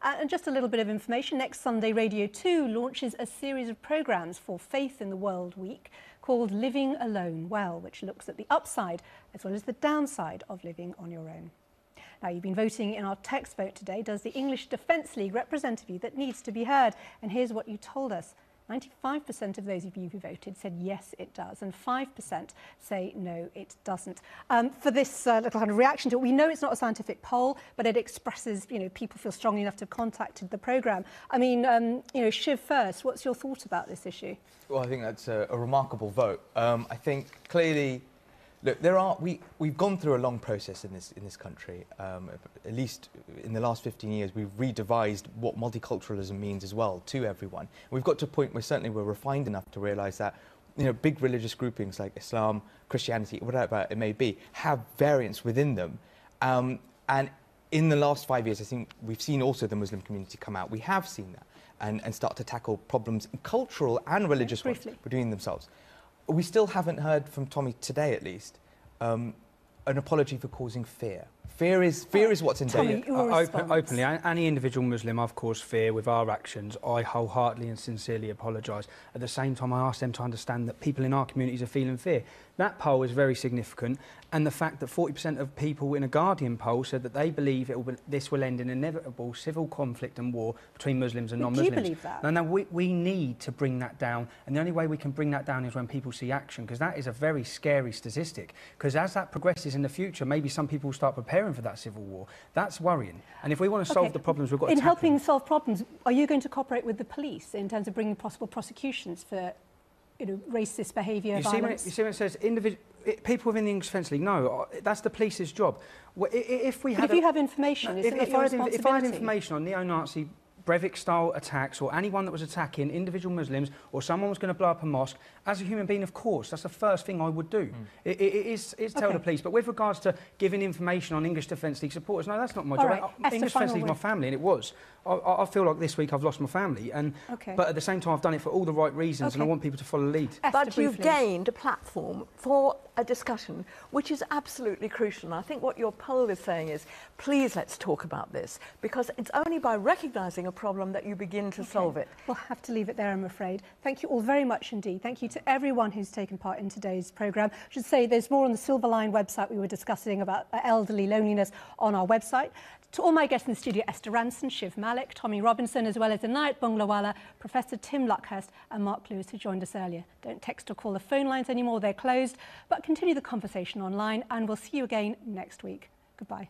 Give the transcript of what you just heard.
And just a little bit of information, next Sunday Radio 2 launches a series of programmes for Faith in the World Week called Living Alone Well, which looks at the upside as well as the downside of living on your own. Now, you've been voting in our text vote today. Does the English Defence League represent a view that needs to be heard? And here's what you told us. 95% of those of you who voted said yes, it does, and 5% say no, it doesn't. For this little kind of reaction to it, we know it's not a scientific poll, but it expresses, people feel strongly enough to have contacted the programme. I mean, Shiv first, what's your thought about this issue? Well, I think that's a remarkable vote. I think clearly, look, we've gone through a long process in this country. At least in the last 15 years, we've redevised what multiculturalism means as well to everyone. We've got to a point where certainly we're refined enough to realise that big religious groupings like Islam, Christianity, whatever it may be, have variance within them. And in the last 5 years, I think we've seen also the Muslim community come out. We have seen that and start to tackle problems, cultural and religious ones, between themselves. We still haven't heard from Tommy today, at least, an apology for causing fear. Fear is what's in danger. Openly, any individual Muslim, of course, fear with our actions. I wholeheartedly and sincerely apologise. At the same time, I ask them to understand that people in our communities are feeling fear. That poll is very significant, and the fact that 40% of people in a Guardian poll said that they believe this will end in inevitable civil conflict and war between Muslims and non-Muslims. Do you believe that? No, we need to bring that down, and the only way we can bring that down is when people see action, because that is a very scary statistic. Because as that progresses in the future, maybe some people will start preparing for that civil war. That's worrying. And if we want to solve the problems, we've got to tackle them. In helping solve problems, are you going to cooperate with the police in terms of bringing possible prosecutions for racist behaviour, violence? You see when it says people within the English Defence League? No, that's the police's job. If you have information, if I had information on neo-Nazi Breivik-style attacks or anyone that was attacking individual Muslims or someone was going to blow up a mosque, as a human being, of course, that's the first thing I would do. It is tell the police. But with regards to giving information on English Defence League supporters, no, that's not my job. English Defence League is my family, and it was. I feel like this week I've lost my family, but at the same time I've done it for all the right reasons, and I want people to follow the lead. But you've gained a platform for a discussion which is absolutely crucial. And I think what your poll is saying is, please let's talk about this, because it's only by recognising a problem that you begin to solve it. We'll have to leave it there, I'm afraid. Thank you all very much indeed. Thank you to everyone who's taken part in today's programme. I should say there's more on the Silver Line website. We were discussing about elderly loneliness on our website. To all my guests in the studio, Esther Ranson, Shiv Malik, Tommy Robinson, as well as Inayat Bunglawala, Professor Tim Luckhurst and Mark Lewis, who joined us earlier. Don't text or call the phone lines anymore, they're closed, but continue the conversation online, and we'll see you again next week. Goodbye.